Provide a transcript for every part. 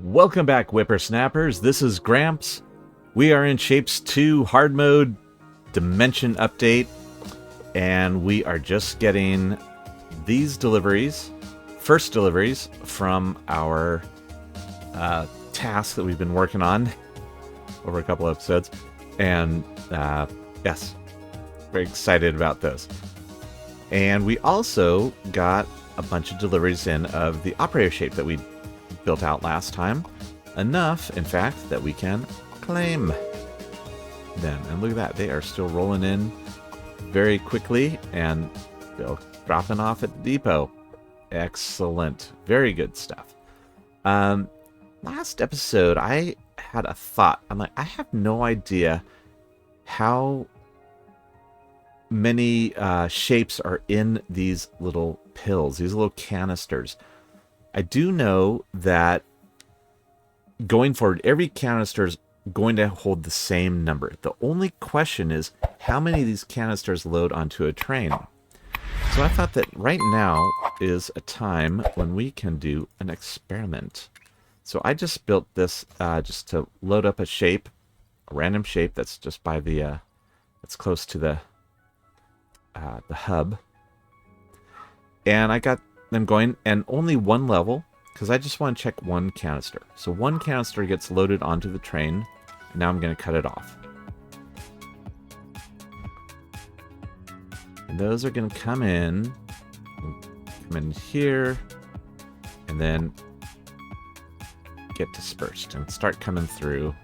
Welcome back, whippersnappers. This is Gramps. We are in Shapes 2 hard mode dimension update, and we are just getting these deliveries, first deliveries from our task that we've been working on over a couple episodes. And yes, very excited about this. And we also got a bunch of deliveries in of the operator shape that we built out last time. Enough, in fact, that we can claim them. And look at that, they are still rolling in very quickly and they're dropping off at the depot. Excellent. Very good stuff. Last episode, I had a thought. I'm like, I have no idea how many shapes are in these little pills, these little canisters. I do know that going forward, every canister is going to hold the same number. The only question is how many of these canisters load onto a train. So I thought that right now is a time when we can do an experiment. So I just built this just to load up a shape, a random shape that's just by the, that's close to the hub. And I got them going, and only one level, because I just want to check one canister. So one canister gets loaded onto the train, and now I'm going to cut it off. And those are going to come in here, and then get dispersed and start coming through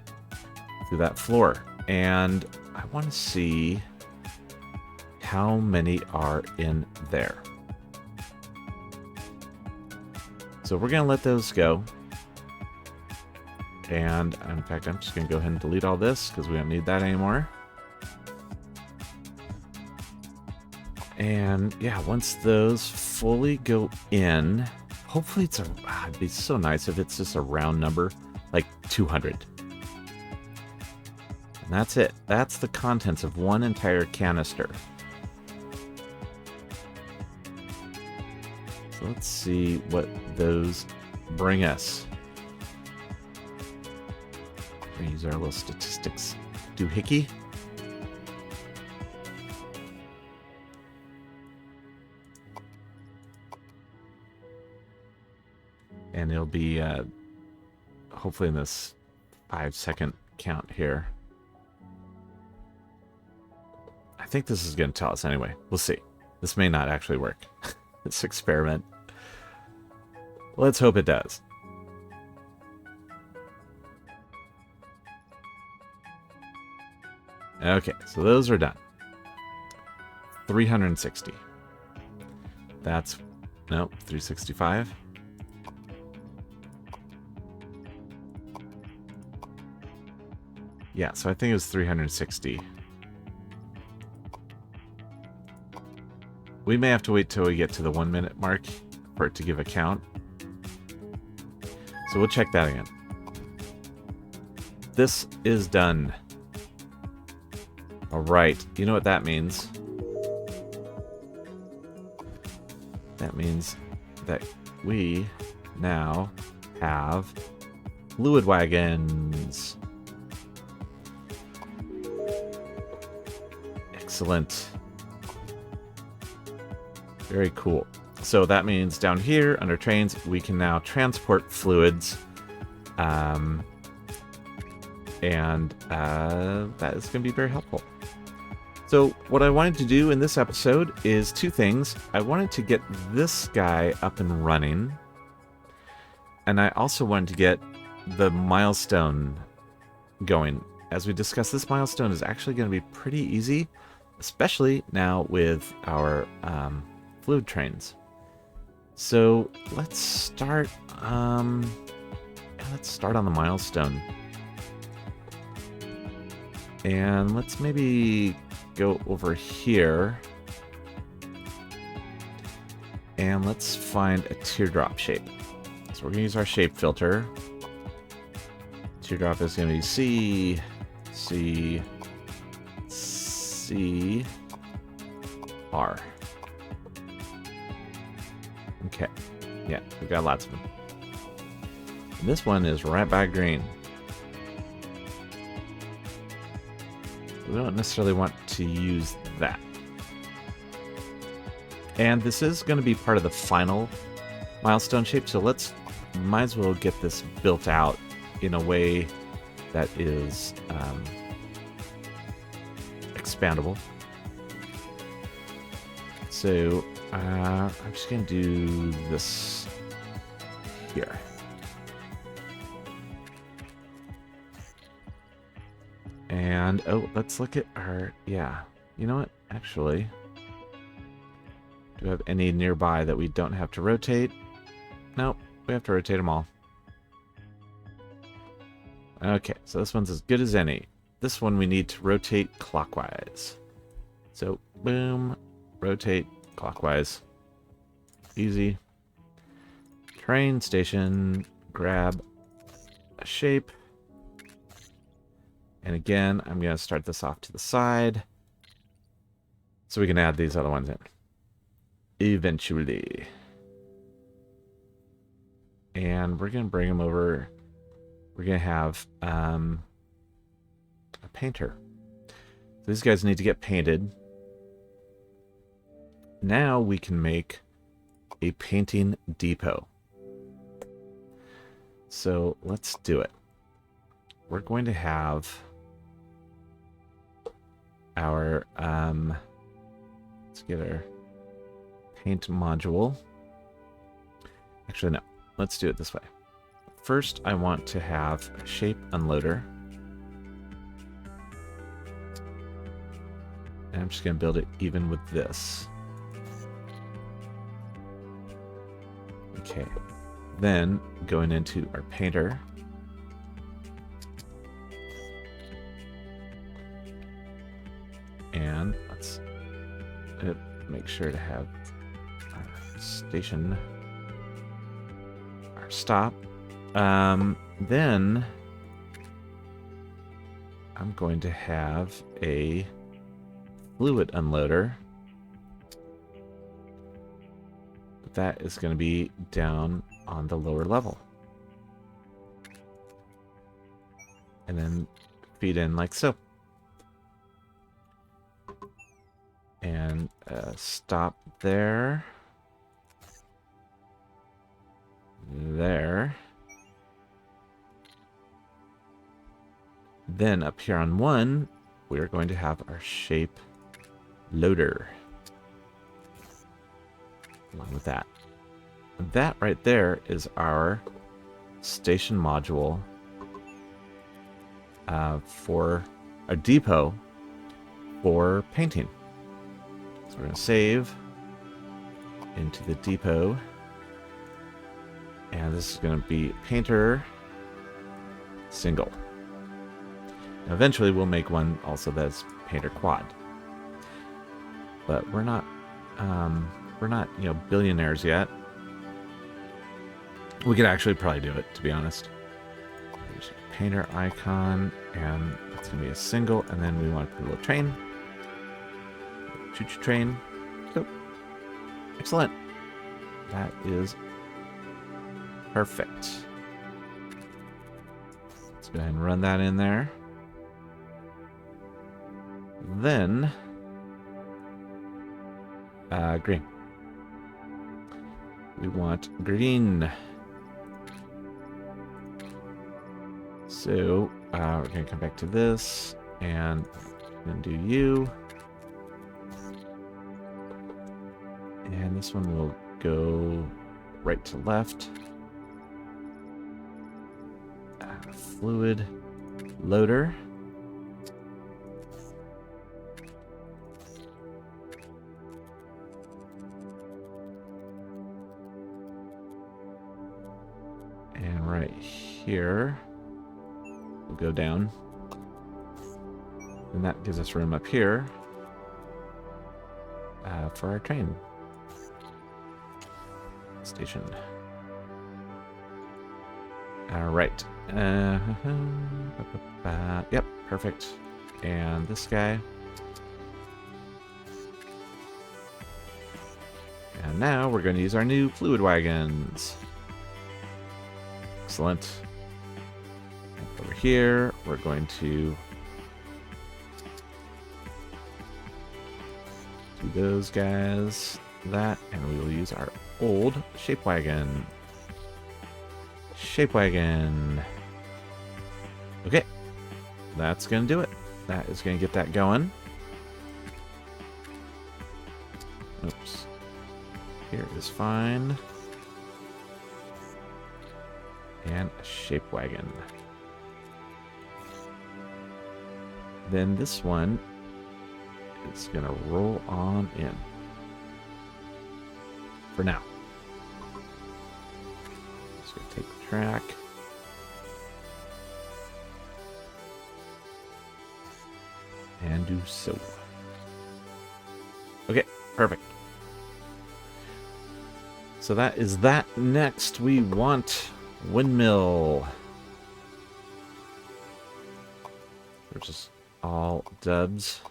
that floor. And I want to see how many are in there. So we're going to let those go. And in fact, I'm just going to go ahead and delete all this because we don't need that anymore. And yeah, once those fully go in, hopefully it's it'd be so nice if it's just a round number, like 200. And that's it. That's the contents of one entire canister. So let's see what those bring us. We use our little statistics doohickey. And it'll be hopefully in this 5-second count here. I think this is going to tell us anyway. We'll see. This may not actually work. This experiment. Let's hope it does. Okay, so those are done. 360. That's, nope, 365. Yeah, so I think it was 360. We may have to wait till we get to the 1 minute mark for it to give a count. So we'll check that again. This is done. All right, you know what that means? That means that we now have fluid wagons. Excellent. Very cool. So that means down here under trains, we can now transport fluids. And that is going to be very helpful. So what I wanted to do in this episode is two things. I wanted to get this guy up and running. And I also wanted to get the milestone going. As we discussed, this milestone is actually going to be pretty easy, especially now with our fluid trains. So let's start on the milestone. And let's maybe go over here. And let's find a teardrop shape. So we're going to use our shape filter. Teardrop is going to be C, C, C, R. Okay. Yeah, we've got lots of them. This one is right by green. We don't necessarily want to use that. And this is going to be part of the final milestone shape, so might as well get this built out in a way that is expandable. So I'm just going to do this here. And, oh, let's look at our, yeah. You know what? Actually, do we have any nearby that we don't have to rotate? Nope, we have to rotate them all. Okay, so this one's as good as any. This one we need to rotate clockwise. So, boom, rotate clockwise. Easy. Train station, grab a shape. And again, I'm going to start this off to the side so we can add these other ones in eventually. And we're going to bring them over. We're going to have a painter. So these guys need to get painted. Now we can make a painting depot. So let's do it. We're going to have our let's get our paint module. Actually, no. Let's do it this way. First, I want to have a shape unloader. And I'm just going to build it even with this. Okay. Then, going into our painter. And let's make sure to have our station, our stop. Then I'm going to have a fluid unloader. But that is going to be down on the lower level. And then feed in like so. And stop there. There. Then up here on 1, we're going to have our shape loader. Along with that. That right there is our station module for a depot for painting. So we're going to save into the depot. And this is going to be painter single. Now eventually we'll make one also that's painter quad. But we're not billionaires yet. We could actually probably do it, to be honest. There's a painter icon, and it's going to be a single, and then we want to put a little train. Choo-choo train. Go. Excellent. That is perfect. Let's go ahead and run that in there. Then, green. We want green. So, we're going to come back to this, and then do you. And this one will go right to left. Fluid loader. And right here, we'll go down. And that gives us room up here for our train station. All right. Yep, perfect. And this guy. And now we're going to use our new fluid wagons. Excellent. Over here, we're going to do those guys, that, and we will use our old shape wagon. Shape wagon. Okay, that's going to do it. That is going to get that going. Oops. Here is fine. And a shape wagon. Then this one is going to roll on in. For now. Just going to take the track. And do so. Okay, perfect. So that is that. Next, we want windmill. They're just all dubs.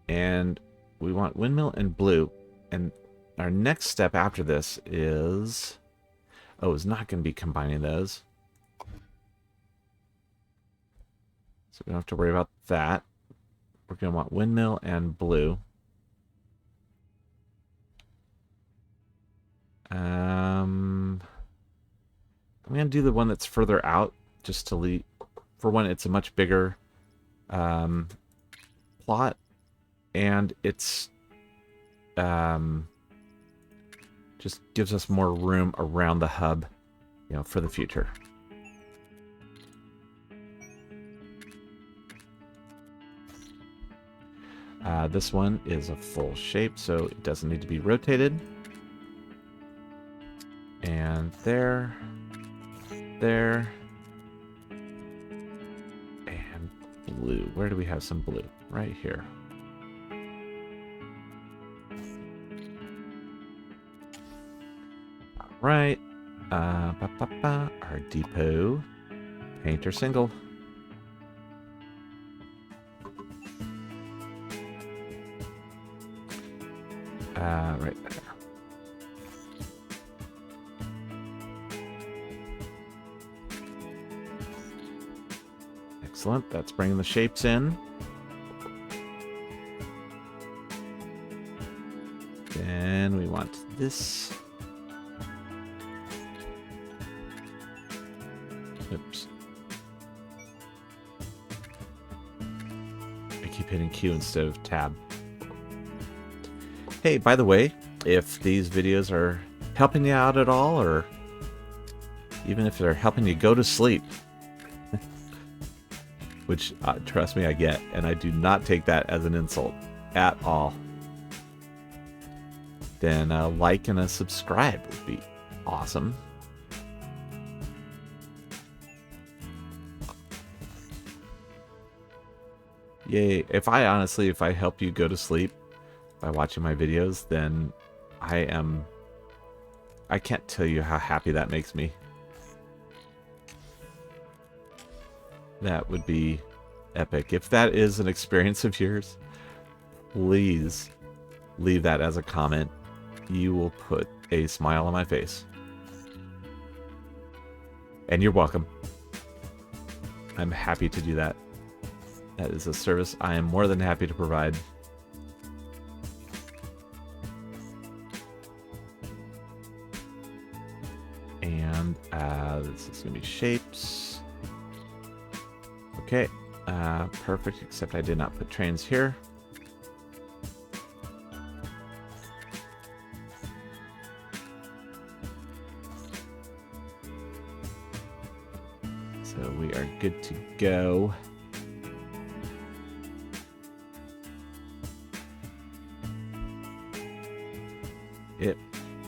And we want windmill and blue. And our next step after this is... Oh, it's not going to be combining those. So we don't have to worry about that. We're going to want windmill and blue. I'm going to do the one that's further out, just to leave. For one, it's a much bigger plot, and it's just gives us more room around the hub, you know, for the future. This one is a full shape, so it doesn't need to be rotated. And there, there, and blue. Where do we have some blue? Right here. All right. Our depot. Painter single. Right there. Excellent. That's bringing the shapes in. Then we want this. Oops. I keep hitting Q instead of tab. Hey, by the way, if these videos are helping you out at all, or even if they're helping you go to sleep, which, trust me, I get, and I do not take that as an insult at all, then a like and a subscribe would be awesome. Yay. If I help you go to sleep by watching my videos, then I can't tell you how happy that makes me. That would be epic. If that is an experience of yours, please leave that as a comment. You will put a smile on my face. And you're welcome. I'm happy to do that. That is a service I am more than happy to provide. And this is going to be shapes. Okay, perfect, except I did not put trains here. So we are good to go. It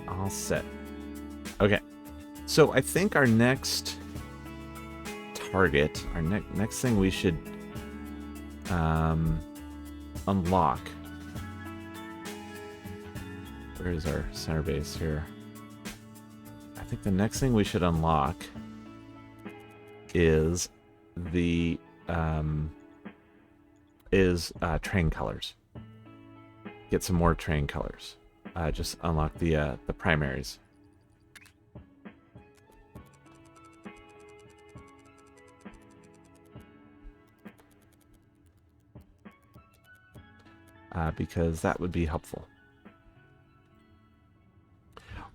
all set. Okay. So I think our next target, our next thing we should unlock. Where is our center base here? I think the next thing we should unlock is the train colors. Get some more train colors. just unlock the primaries. Because that would be helpful.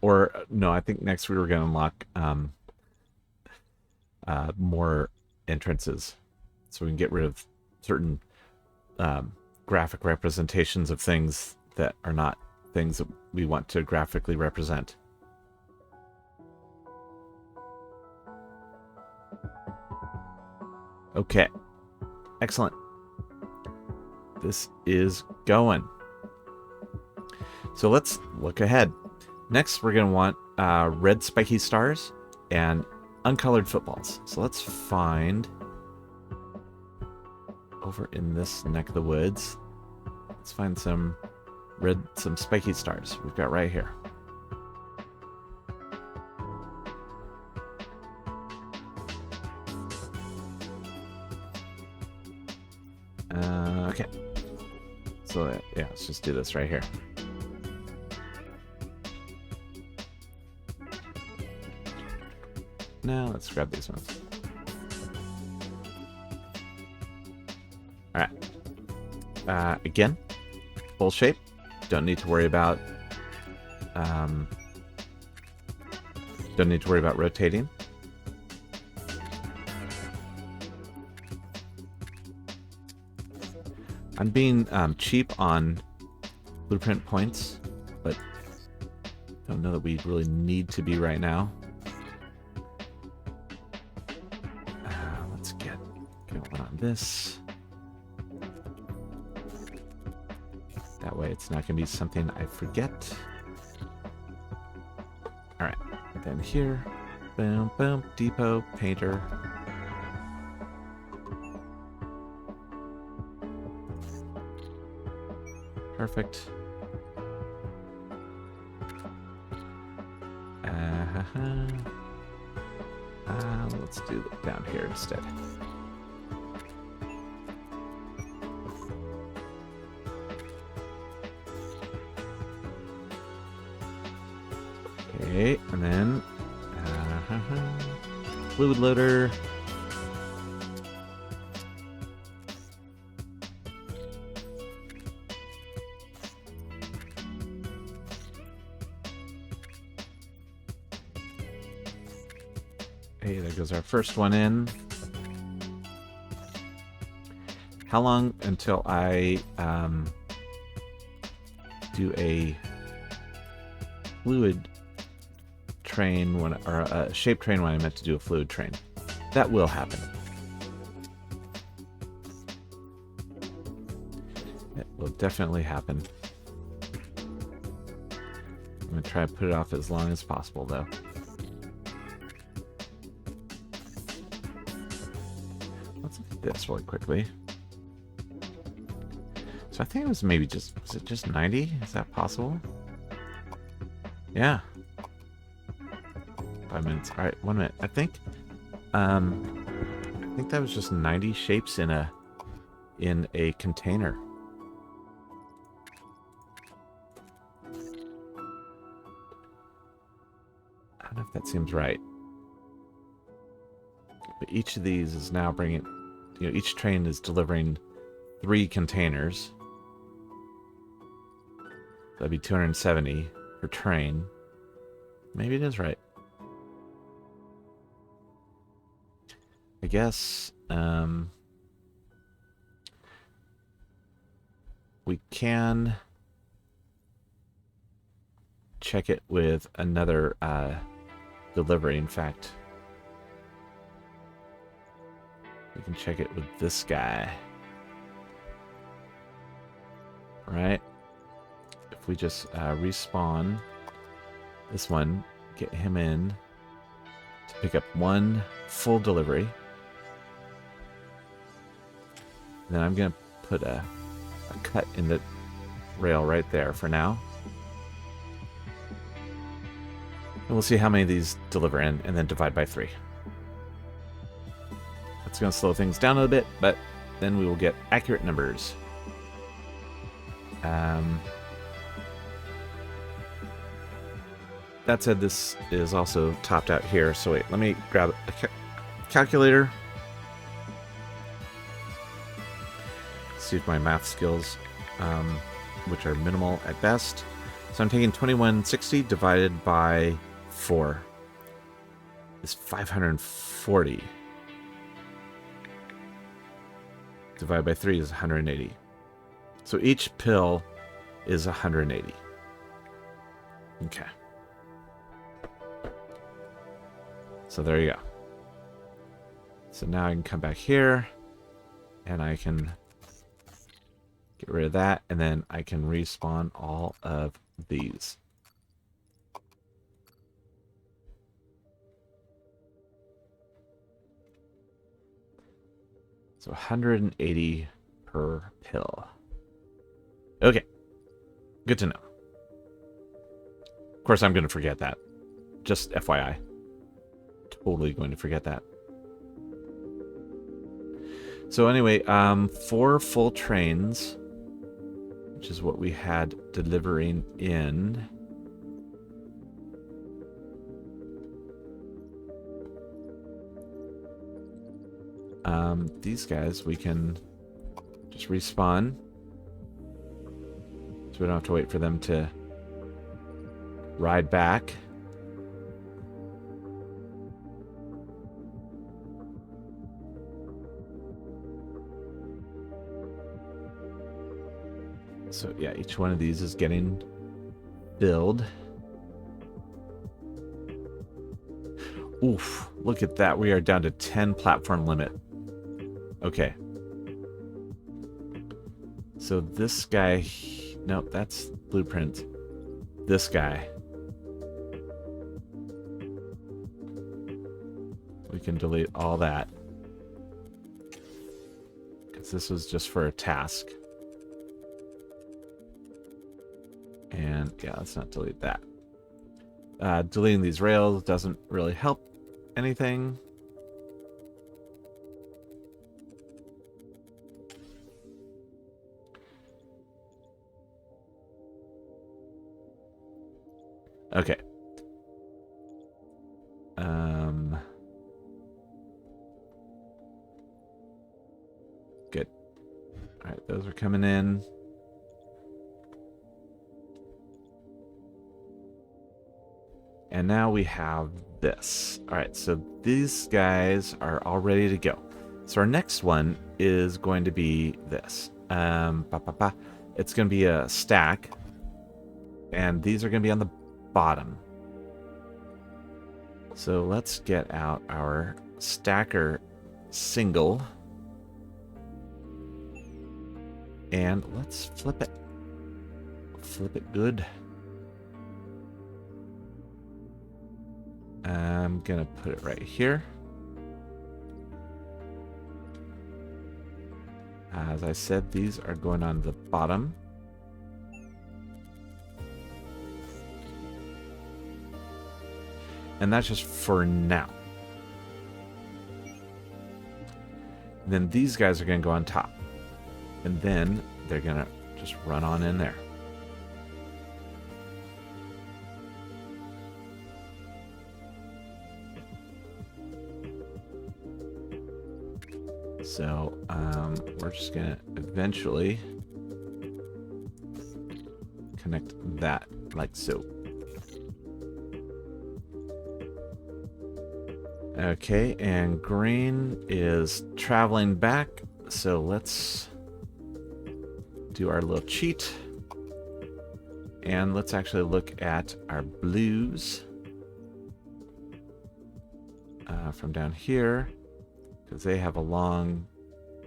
Or, no, I think next we were going to unlock more entrances. So we can get rid of certain graphic representations of things that are not things that we want to graphically represent. Okay. Excellent. This is going. So let's look ahead. Next, we're going to want red spiky stars and uncolored footballs. So let's find over in this neck of the woods. Let's find some spiky stars. We've got right here. Okay. So yeah, let's just do this right here. Now let's grab these ones. All right. Again, full shape. Don't need to worry about. Don't need to worry about rotating. I'm being cheap on blueprint points, but don't know that we really need to be right now. Let's get one on this. That way it's not going to be something I forget. All right, then here, boom, boom, depot, painter. Perfect. Let's do it down here instead. Okay, and then fluid loader. Hey, there goes our first one in. How long until I do a fluid train or a shape train when I meant to do a fluid train? That will happen. It will definitely happen. I'm going to try to put it off as long as possible, though. Let's look at this really quickly. So I think it was maybe was it just 90? Is that possible? Yeah. 5 minutes. All right, 1 minute. I think that was just 90 shapes in a container. I don't know if that seems right. But each of these is now bringing, each train is delivering 3 containers. That'd be 270 per train. Maybe it is right. I guess we can check it with another delivery. In fact, we can check it with this guy. Right? If we just respawn this one, get him in to pick up 1 full delivery. Then I'm going to put a cut in the rail right there for now. And we'll see how many of these deliver in, and then divide by 3. That's going to slow things down a bit, but then we will get accurate numbers. That said, this is also topped out here. So wait, let me grab a calculator. See if my math skills, which are minimal at best. So I'm taking 2160 divided by 4 is 540. Divided by 3 is 180. So each pill is 180. Okay. So there you go. So now I can come back here and I can get rid of that, and then I can respawn all of these. So 180 per pill. Okay. Good to know. Of course, I'm going to forget that. Just FYI. Totally going to forget that. So anyway, 4 full trains, which is what we had delivering in. These guys, we can just respawn. So we don't have to wait for them to ride back. So yeah, each one of these is getting filled. Oof, look at that. We are down to 10 platform limit. Okay. So this guy... Nope, that's blueprint. This guy. We can delete all that. Because this was just for a task. And yeah, let's not delete that. Deleting these rails doesn't really help anything. Okay. Good. All right, those are coming in. And now we have this. All right, so these guys are all ready to go. So our next one is going to be this. It's going to be a stack. And these are going to be on the bottom. So let's get out our stacker single. And let's flip it. Flip it good. I'm going to put it right here. As I said, these are going on the bottom. And that's just for now. And then these guys are going to go on top. And then they're going to just run on in there. So we're just going to eventually connect that like so. Okay, and green is traveling back, so let's do our little cheat. And let's actually look at our blues from down here, because they have a long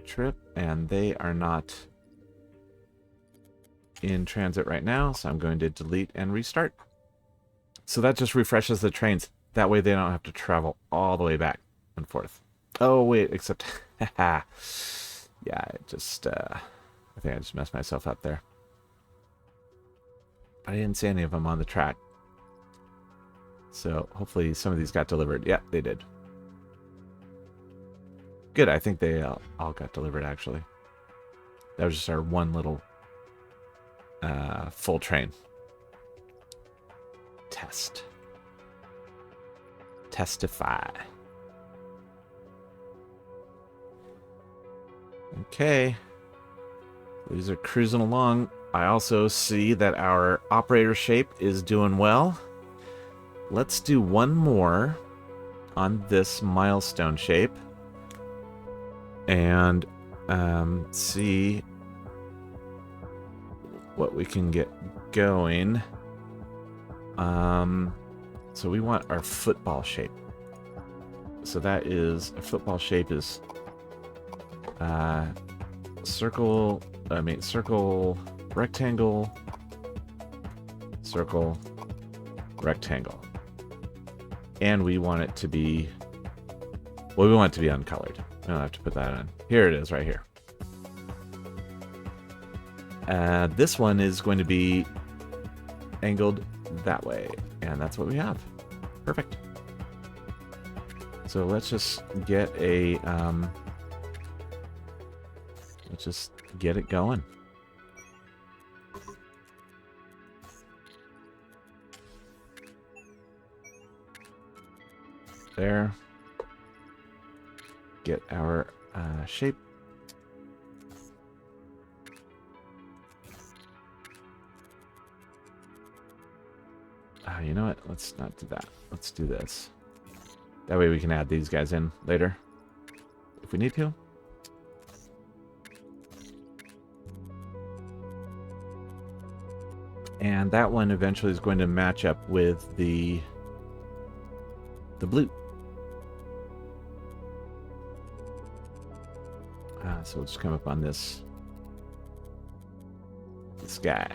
trip and they are not in transit right now, so I'm going to delete and restart. So that just refreshes the trains. That way they don't have to travel all the way back and forth. Oh, wait, except... yeah, it just... I think I just messed myself up there. I didn't see any of them on the track. So hopefully some of these got delivered. Yeah, they did. Good, I think they all got delivered, actually. That was just our one little full train test. testify. Okay. These are cruising along. I also see that our operator shape is doing well. Let's do one more on this milestone shape and see what we can get going. So we want our football shape. So that is, a football shape is circle, rectangle, circle, rectangle. And we want it to be, well, we want it to be uncolored. I don't have to put that on. Here it is, right here. This one is going to be angled that way, and that's what we have. Perfect. So let's just get a, let's just get it going. There. Get our shape. You know what? Let's not do that. Let's do this. That way we can add these guys in later if we need to. And that one eventually is going to match up with the blue. So we'll just come up on this guy.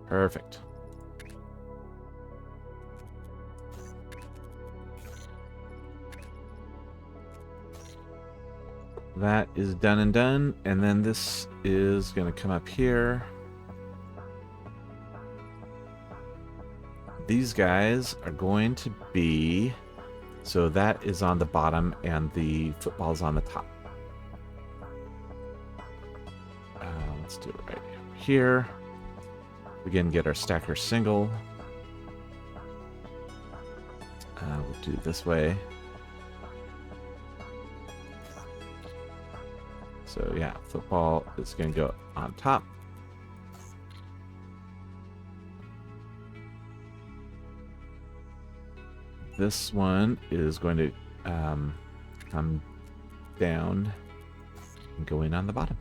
Perfect. That is done and done, and then this is going to come up here. These guys are going to be, so that is on the bottom and the football's on the top. Let's do it right here. Again, get our stacker single. We'll do it this way. So yeah, football is going to go on top. This one is going to come down and go in on the bottom.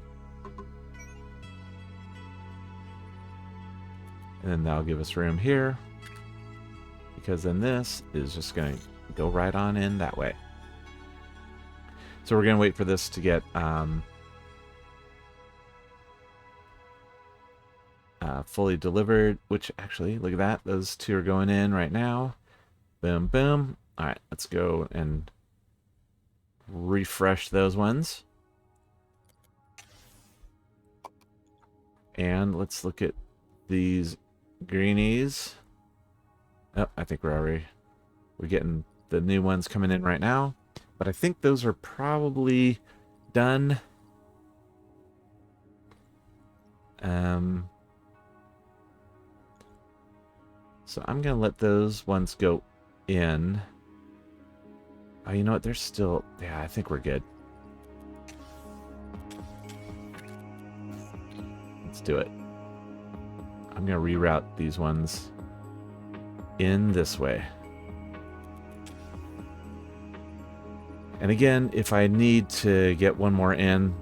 And then that'll give us room here, because then this is just going to go right on in that way. So we're going to wait for this to get fully delivered, which actually, look at that. Those two are going in right now. Boom, boom. All right, let's go and refresh those ones. And let's look at these greenies. Oh, I think we're getting the new ones coming in right now. But I think those are probably done. So I'm going to let those ones go in. Oh, you know what? They're still... Yeah, I think we're good. Let's do it. I'm going to reroute these ones in this way. And again, if I need to get one more in,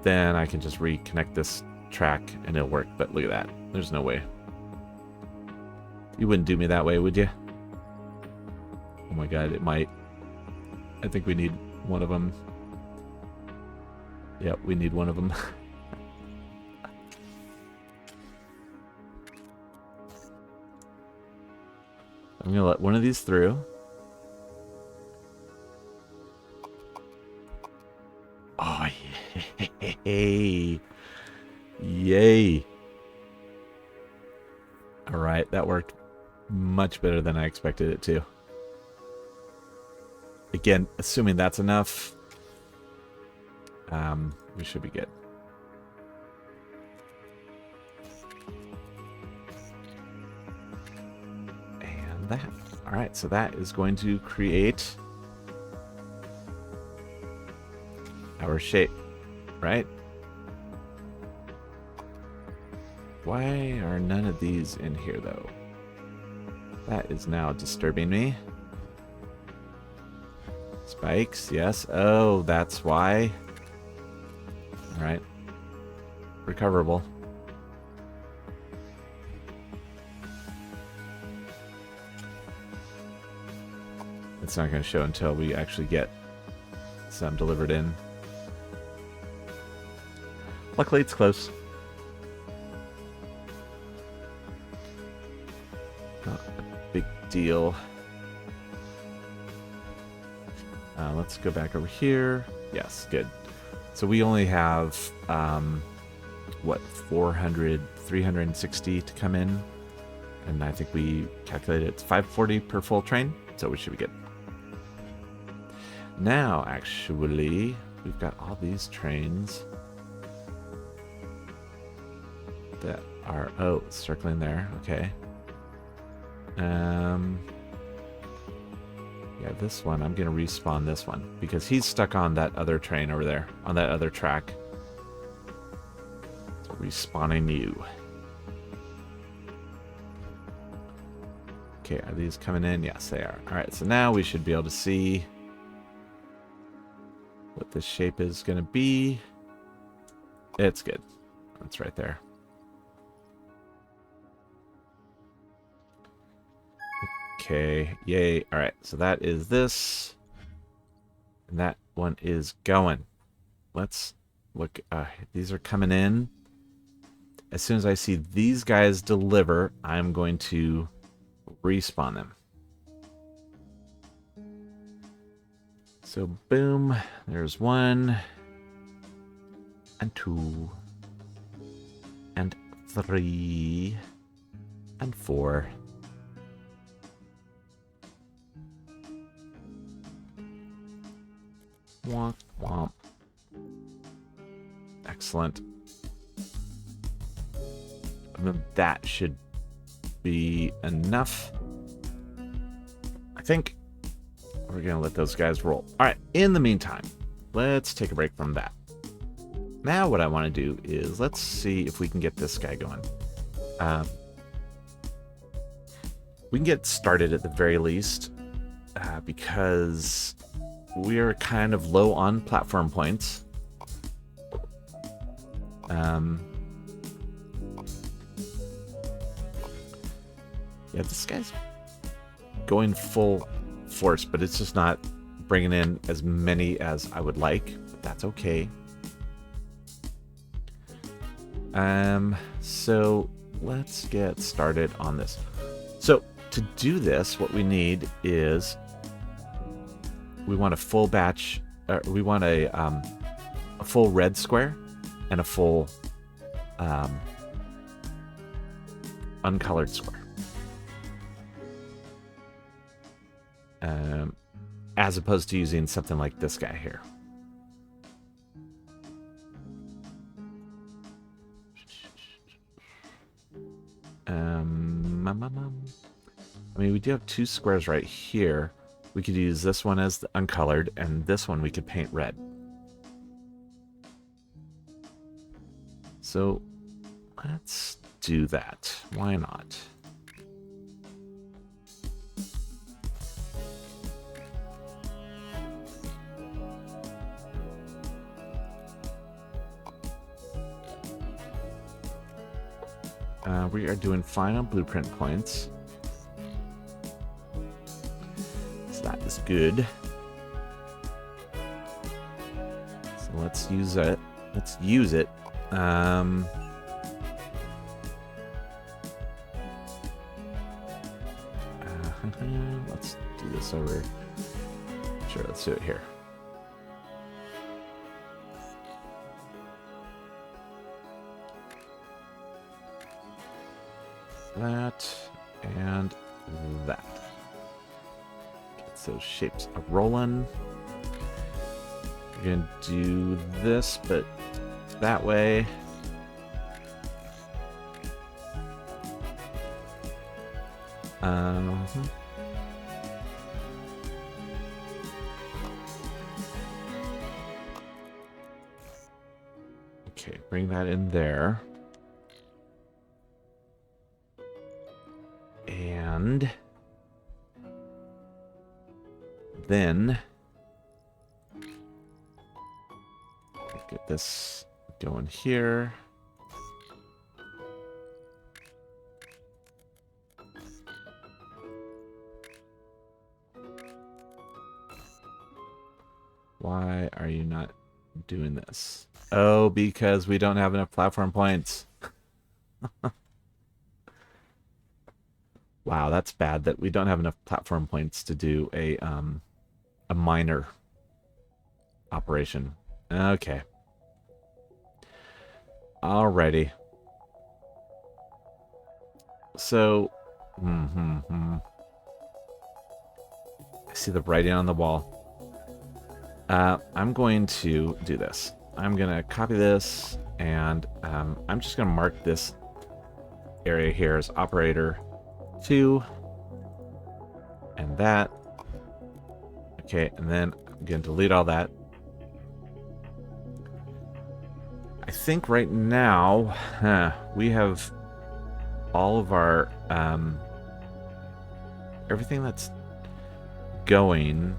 then I can just reconnect this track and it'll work. But look at that. There's no way. You wouldn't do me that way, would you? Oh my god, it might. I think we need one of them. Yep, we need one of them. I'm gonna let one of these through. Oh, yay. Yay. Alright, that worked much better than I expected it to. Again, assuming that's enough, we should be good. And that. All right, so that is going to create our shape, right? Why are none of these in here, though? That is now disturbing me. Spikes, yes. Oh, that's why. All right. Recoverable. It's not going to show until we actually get some delivered in. Luckily, it's close. Not a big deal. Let's go back over here. Yes, good. So we only have, what, 360 to come in. And I think we calculated it's 540 per full train. So we should be good. Now, actually, we've got all these trains that are, oh, circling there. Okay. Yeah, this one, I'm going to respawn this one because he's stuck on that other train over there, on that other track. So respawning you. Okay, are these coming in? Yes, they are. All right, so now we should be able to see what this shape is going to be. It's good. That's right there. Okay, yay. All right, so that is this. And that one is going. Let's look. These are coming in. As soon as I see these guys deliver, I'm going to respawn them. So boom, there's 1 and 2 and 3 and 4. Womp womp. Excellent. That should be enough. I think we're going to let those guys roll. All right, in the meantime, let's take a break from that. Now what I want to do is let's see if we can get this guy going. We can get started at the very least because we are kind of low on platform points. Yeah, this guy's going full force, but it's just not bringing in as many as I would like. But that's okay. So let's get started on this. So to do this, what we need is we want a full batch. We want a full red square and a full uncolored square. As opposed to using something like this guy here. I mean, we do have 2 squares right here. We could use this one as the uncolored, and this one we could paint red. So let's do that. Why not? We are doing fine on blueprint points. So that is good. So let's use it. Let's use it. Let's do this over. Sure, let's do it here. That and that. Get those shapes a rolling. We're gonna do this, but that way. Um, okay, bring that in there. And then get this going here. Why are you not doing this? Oh, because we don't have enough platform points. Wow, that's bad that we don't have enough platform points to do a minor operation. Okay. Alrighty. So, I see the writing on the wall. I'm going to do this. I'm going to copy this, and I'm just going to mark this area here as operator 2, and that. Okay, and then I'm going to delete all that. I think right now we have all of our everything that's going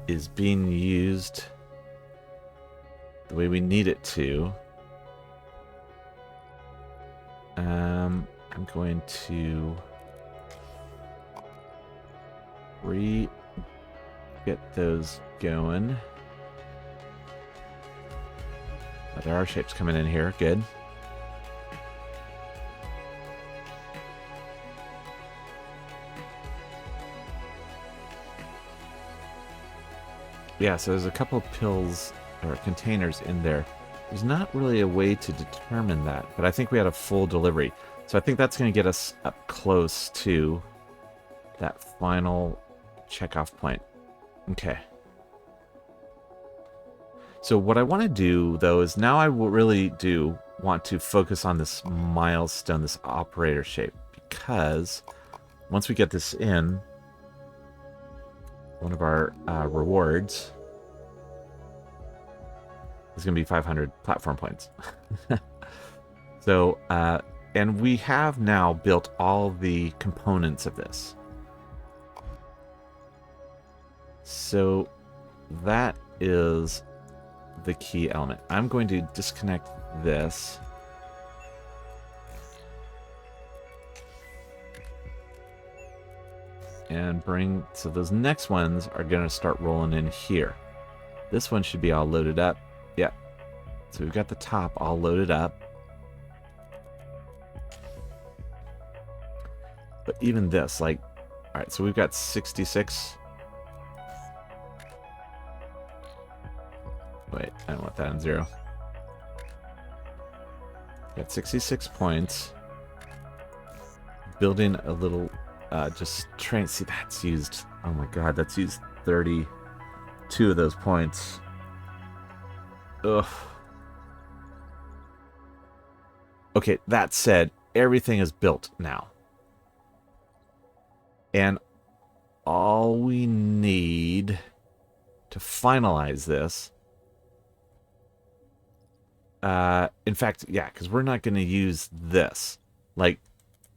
is being used the way we need it to. I'm going to get those going. Oh, there are shapes coming in here. Good. Yeah, so there's a couple of pills or containers in there. There's not really a way to determine that, but I think we had a full delivery. So I think that's going to get us up close to that final checkoff point. Okay. So what I want to do, though, is now I will really do want to focus on this milestone, this operator shape, because once we get this in, one of our rewards is going to be 500 platform points. So, and we have now built all the components of this. So that is the key element. I'm going to disconnect this. And bring, so those next ones are going to start rolling in here. This one should be all loaded up. Yeah. So we've got the top all loaded up. But even this, like, all right, so we've got 66. Wait, I don't want that in 0. Got 66 points. Building a little, just train. See, that's used, oh my god, that's used 32 of those points. Ugh. Okay, that said, everything is built now. And all we need to finalize this, in fact, yeah, because we're not going to use this. Like,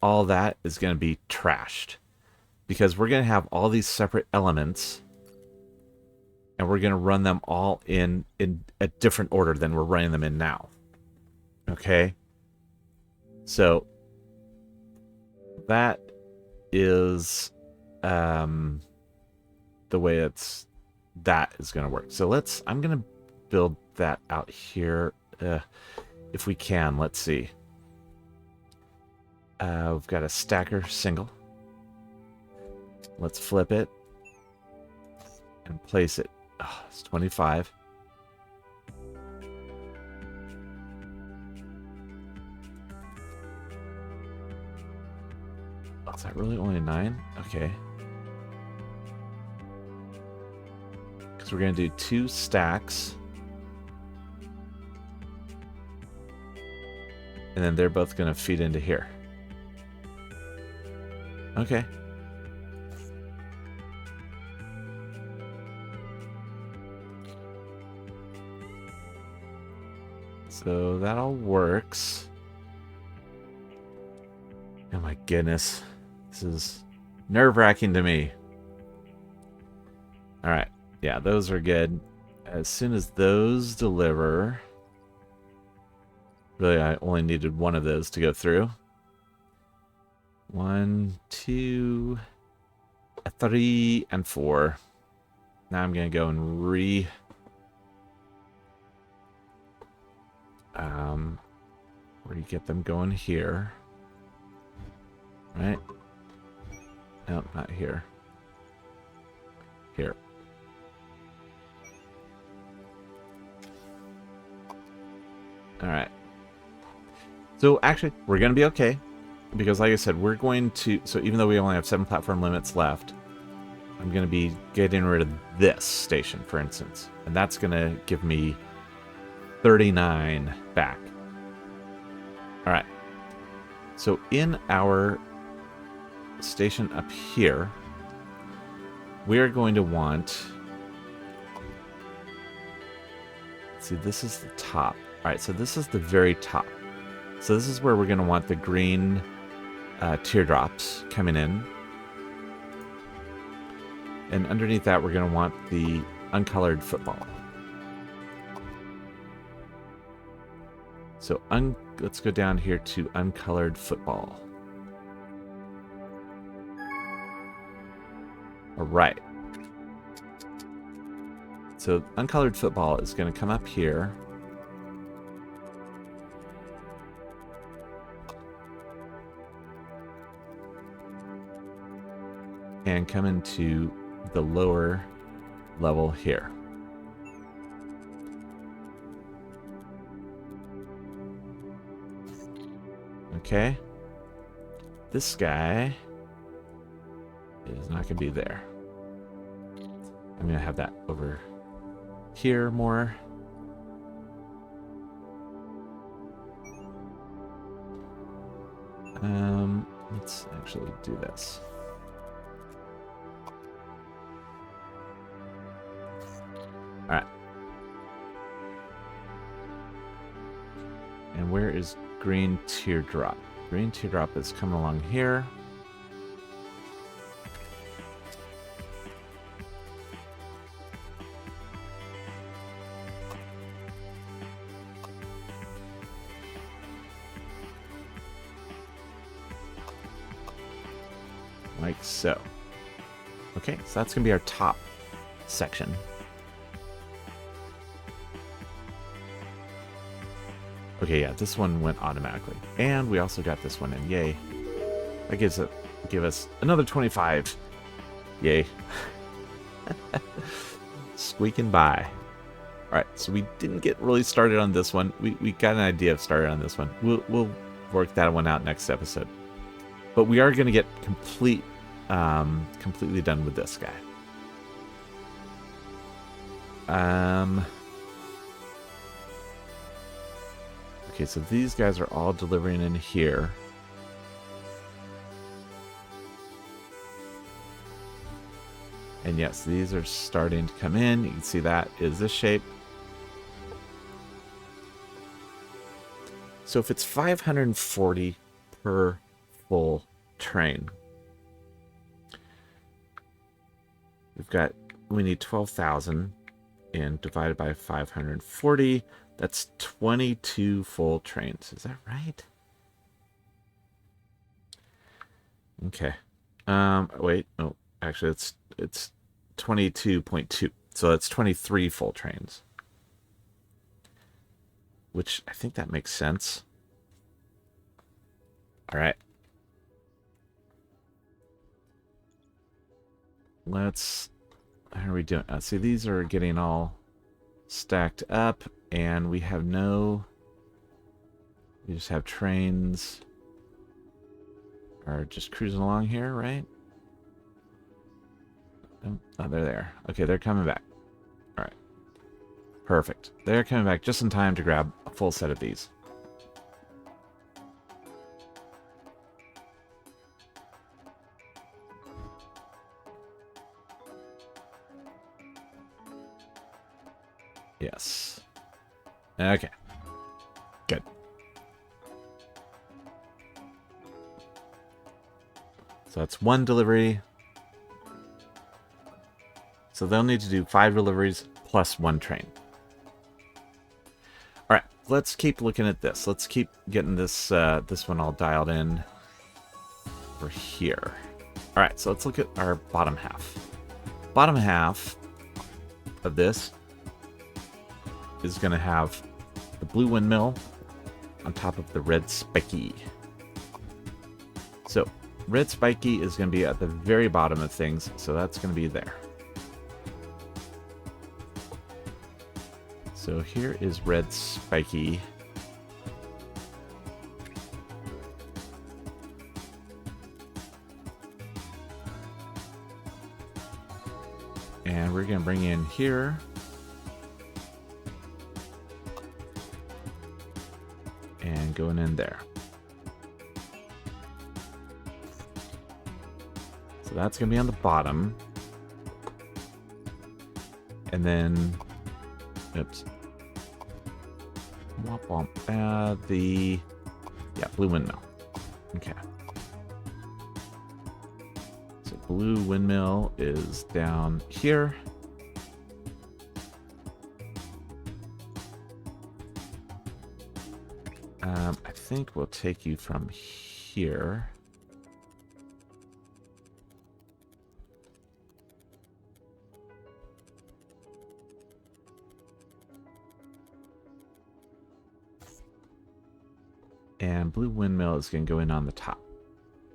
all that is going to be trashed. Because we're going to have all these separate elements, and we're going to run them all in a different order than we're running them in now. Okay? So, that is the way that is going to work. So I'm going to build that out here if we can. Let's see. We've got a stacker single. Let's flip it and place it. Oh, it's 25. Oh, is that really only a 9? Okay. Because we're going to do 2 stacks. And then they're both going to feed into here. Okay. So that all works. Oh my goodness. This is nerve-wracking to me. Alright. Yeah, those are good. As soon as those deliver... Really, I only needed one of those to go through. 1, 2, 3, and 4. Now I'm going to go and where do you get them going here? Right? Nope, not here. Here. Alright. So actually, we're going to be okay. Because like I said, we're going to... So even though we only have 7 platform limits left, I'm going to be getting rid of this station, for instance. And that's going to give me 39 back. Alright. So in our station up here, we are going to want... See, this is the top. Alright, so this is the very top. So this is where we're going to want the green teardrops coming in. And underneath that, we're going to want the uncolored football. So let's go down here to uncolored football. All right. So uncolored football is going to come up here. And come into the lower level here. Okay. This guy is not going to be there. I'm going to have that over here more. Let's actually do this. Alright. And where is green teardrop? Green teardrop is coming along here. Like so. Okay, so that's going to be our top section. Okay, yeah, this one went automatically. And we also got this one in. Yay. That give us another 25. Yay. Squeaking by. Alright, so we didn't get really started on this one. We got an idea of started on this one. We'll work that one out next episode. But we are going to get completely done with this guy. Okay, so these guys are all delivering in here. And yes, these are starting to come in. You can see that is this shape. So if it's 540 per full train, we need 12,000 and divided by 540. That's 22 full trains. Is that right? Okay. Wait. No, actually, it's 22.2. So that's 23 full trains. Which I think that makes sense. All right. How are we doing? See, these are getting all stacked up, and we just have trains are just cruising along here, right? Oh, they're there. Okay, they're coming back. All right. Perfect. They're coming back just in time to grab a full set of these. Yes. Okay. Good. So that's one delivery. So they'll need to do 5 deliveries plus 1 train. All right, let's keep looking at this. Let's keep getting this this one all dialed in over here. All right, so let's look at our bottom half. Bottom half of this is going to have the blue windmill on top of the red spiky. So red spiky is going to be at the very bottom of things, so that's going to be there. So here is red spiky. And we're going to bring in here. And going in there. So that's going to be on the bottom. And then, oops. Womp womp. Blue windmill. Okay. So blue windmill is down here. I think we'll take you from here. And blue windmill is going to go in on the top.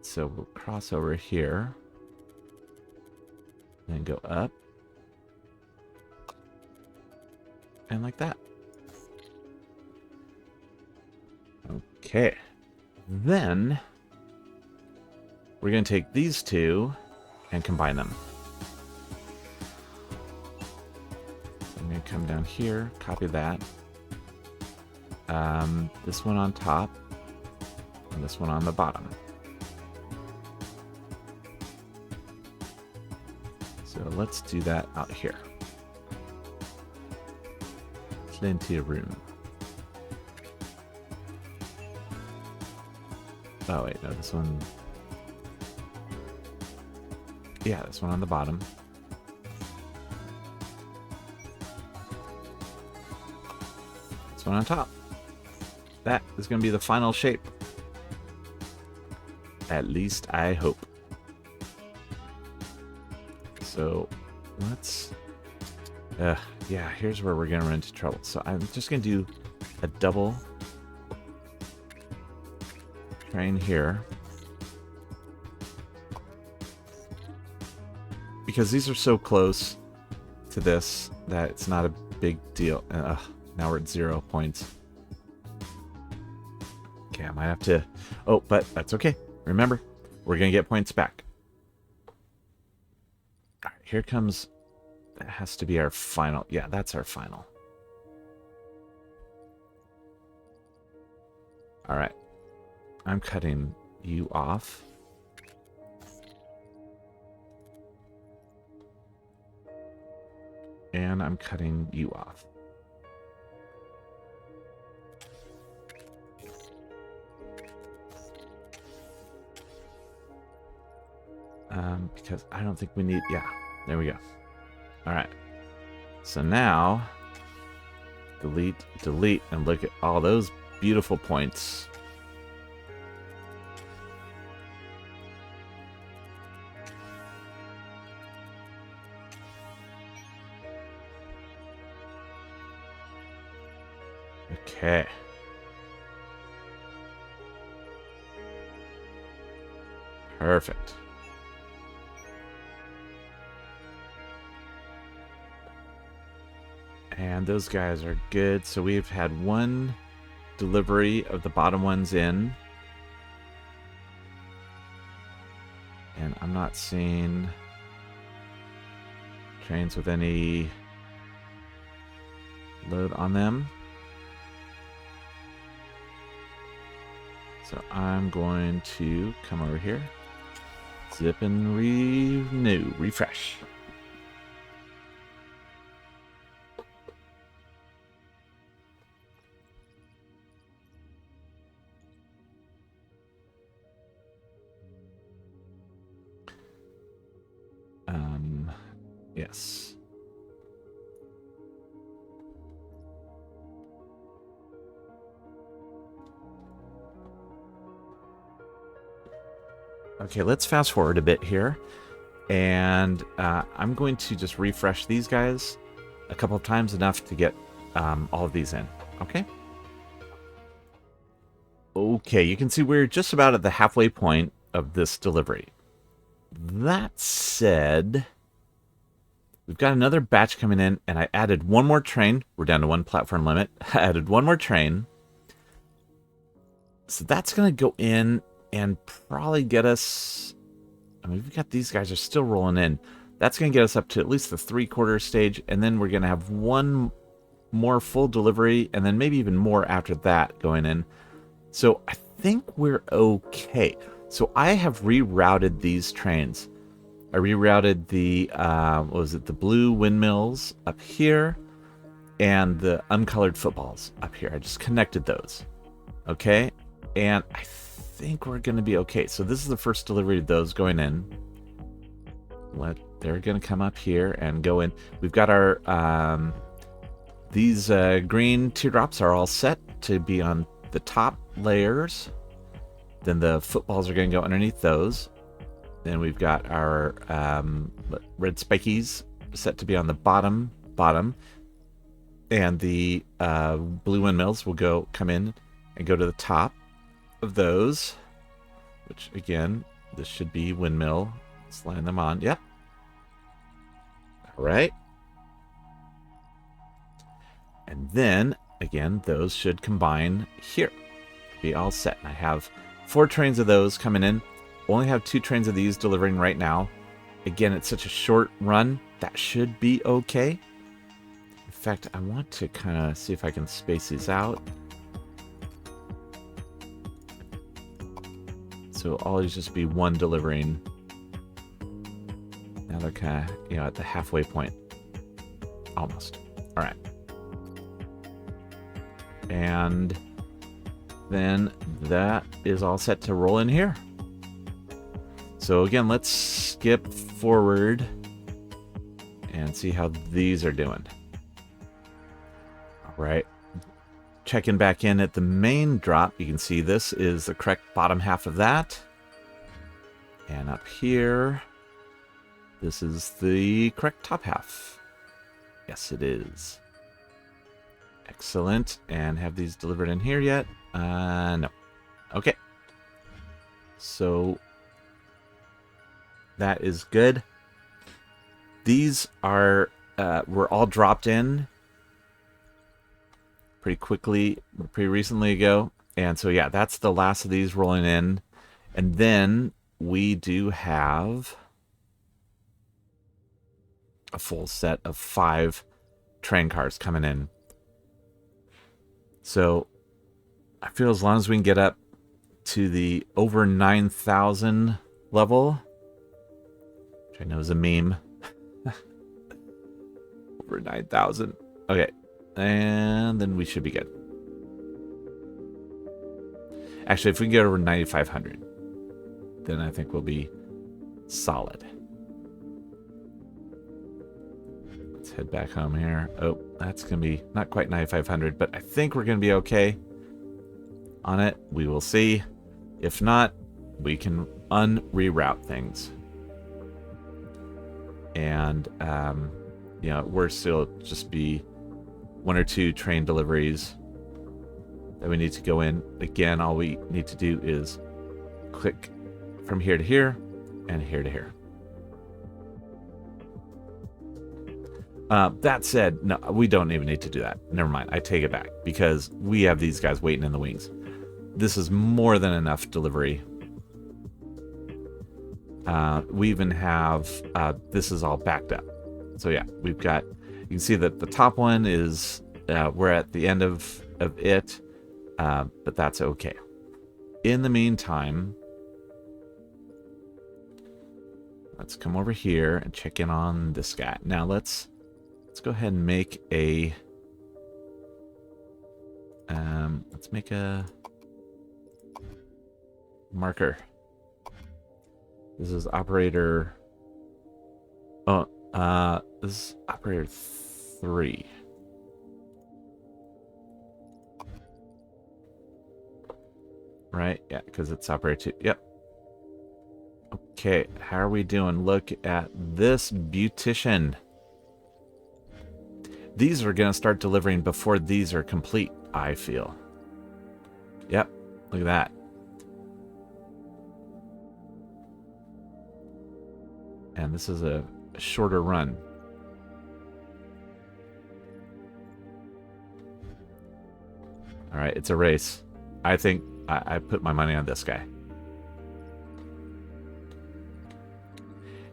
So we'll cross over here. And go up. And like that. Okay. Then we're going to take these two and combine them. I'm going to come down here, copy that. This one on top. And this one on the bottom. So let's do that out here. Plenty of room. Oh wait, no, this one. Yeah, this one on the bottom. This one on top. That is going to be the final shape. At least I hope. So let's yeah, here's where we're gonna run into trouble. So I'm just gonna do a double train here, because these are so close to this that it's not a big deal. Now we're at 0 points. Okay, I might have to, but that's okay. Remember, we're going to get points back. All right, here comes... That has to be our final... Yeah, that's our final. All right. I'm cutting you off. And I'm cutting you off. Because I don't think we need... Yeah, there we go. All right. So now, delete, delete, and look at all those beautiful points. Okay. Perfect. And those guys are good. So we've had one delivery of the bottom ones in. And I'm not seeing trains with any load on them. So I'm going to come over here. Zip and refresh. Yes. Okay, let's fast forward a bit here. And I'm going to just refresh these guys a couple of times, enough to get all of these in. Okay? Okay, you can see we're just about at the halfway point of this delivery. That said, we've got another batch coming in, and I added one more train. We're down to one platform limit. I added one more train. So that's going to go in and probably get us... I mean, we've got these guys are still rolling in. That's going to get us up to at least the 3/4 stage, and then we're going to have one more full delivery, and then maybe even more after that going in. So I think we're okay. So I have rerouted these trains. I rerouted the, what was it, the blue windmills up here, and the uncolored footballs up here. I just connected those. Okay? And I think we're going to be okay. So this is the first delivery of those going in. They're going to come up here and go in. We've got our, these green teardrops are all set to be on the top layers. Then the footballs are going to go underneath those. Then we've got our red spikies set to be on the bottom. And the blue windmills will come in and go to the top of those. Which, again, this should be windmill. Let's line them on. Yep. All right. And then, again, those should combine here. Be all set. And I have 4 trains of those coming in. Only have 2 trains of these delivering right now. Again, it's such a short run. That should be okay. In fact, I want to kind of see if I can space these out. So it'll always just be one delivering. Now they're kind of, at the halfway point. Almost. All right. And then that is all set to roll in here. So again, let's skip forward and see how these are doing. All right. Checking back in at the main drop, you can see this is the correct bottom half of that. And up here, this is the correct top half. Yes, it is. Excellent. And have these delivered in here yet? No. Okay. So that is good. These are were all dropped in pretty quickly, pretty recently ago. And so, yeah, that's the last of these rolling in. And then we do have a full set of 5 train cars coming in. So I feel as long as we can get up to the over 9,000 level, which I know is a meme. Over 9,000. Okay. And then we should be good. Actually, if we can get over 9,500, then I think we'll be solid. Let's head back home here. Oh, that's going to be not quite 9,500, but I think we're going to be okay on it. We will see. If not, we can unreroute things. And, we're still just be 1 or 2 train deliveries that we need to go in. Again, all we need to do is click from here to here and here to here. That said, no, we don't even need to do that. Never mind. I take it back because we have these guys waiting in the wings. This is more than enough delivery. We even have, this is all backed up. So yeah, we've got, you can see that the top one is, we're at the end of it, but that's okay. In the meantime, let's come over here and check in on this guy. Now let's go ahead and make a, let's make a marker. This is operator. Oh, This is operator 3. Right? Yeah, because it's operator 2. Yep. Okay, how are we doing? Look at this beautician. These are going to start delivering before these are complete, I feel. Yep, look at that. And this is a shorter run. All right, it's a race. I think I put my money on this guy.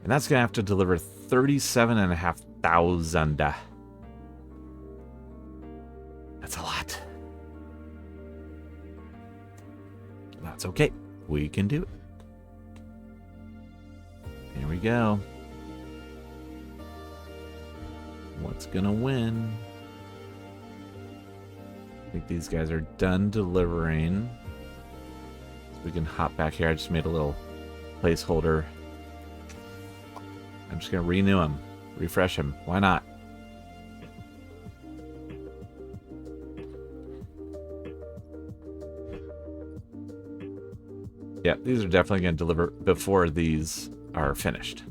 And that's going to have to deliver 37,500. That's a lot. That's okay. We can do it. Here we go. What's going to win? I think these guys are done delivering. So we can hop back here. I just made a little placeholder. I'm just going to renew them. Refresh them. Why not? Yeah, these are definitely going to deliver before these are finished.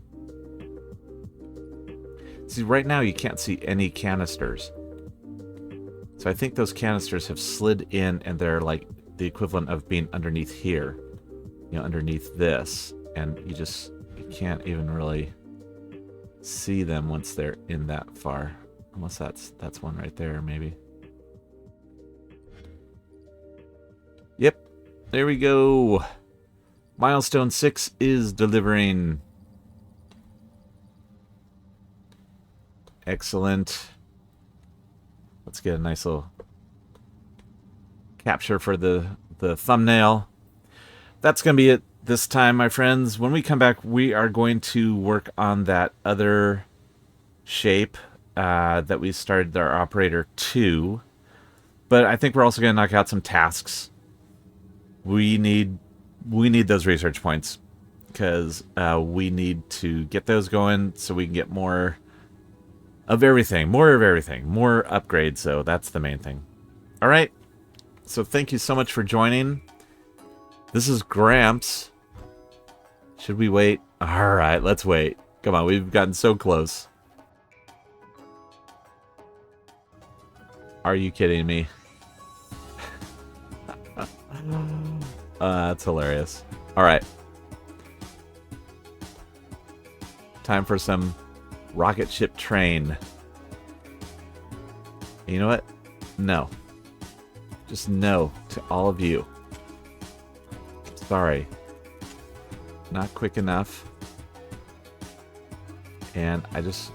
See, right now you can't see any canisters. So I think those canisters have slid in and they're like the equivalent of being underneath here. You know, underneath this. And you can't even really see them once they're in that far. Unless that's one right there, maybe. Yep, there we go. Milestone 6 is delivering. Excellent. Let's get a nice little capture for the thumbnail. That's going to be it this time, my friends. When we come back, we are going to work on that other shape that we started our operator 2. But I think we're also going to knock out some tasks. We need those research points because we need to get those going so we can get more of everything, more upgrades. So that's the main thing. All right. So thank you so much for joining. This is Gramps. Should we wait? All right, let's wait. Come on, we've gotten so close. Are you kidding me? That's hilarious. All right. Time for some rocket ship train. You know what? No. Just no to all of you. Sorry. Not quick enough. And I'm just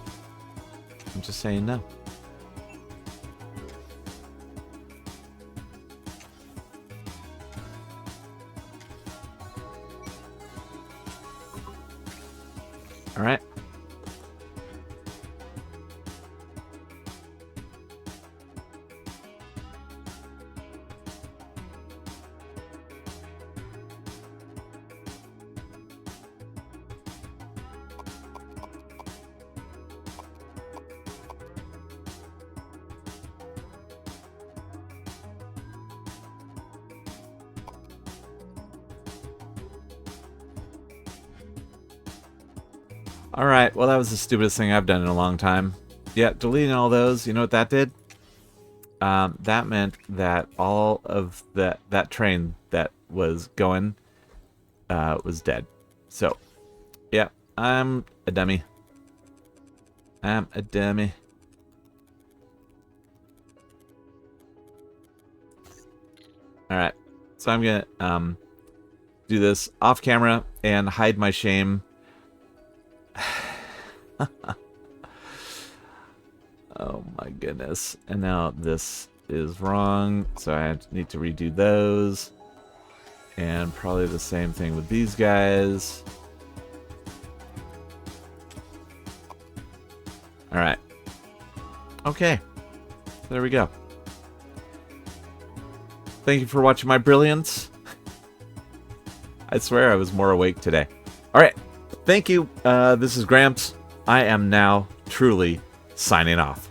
saying no. All right. All right, well, that was the stupidest thing I've done in a long time. Yeah, deleting all those, you know what that did? That meant that all of that train that was going was dead. So, yeah, I'm a dummy. I'm a dummy. All right, so I'm gonna do this off camera and hide my shame. Oh my goodness. And now this is wrong, so I need to redo those. And probably the same thing with these guys. Alright. Okay. There we go. Thank you for watching my brilliance. I swear I was more awake today. Alright. Thank you. This is Gramps. I am now truly signing off.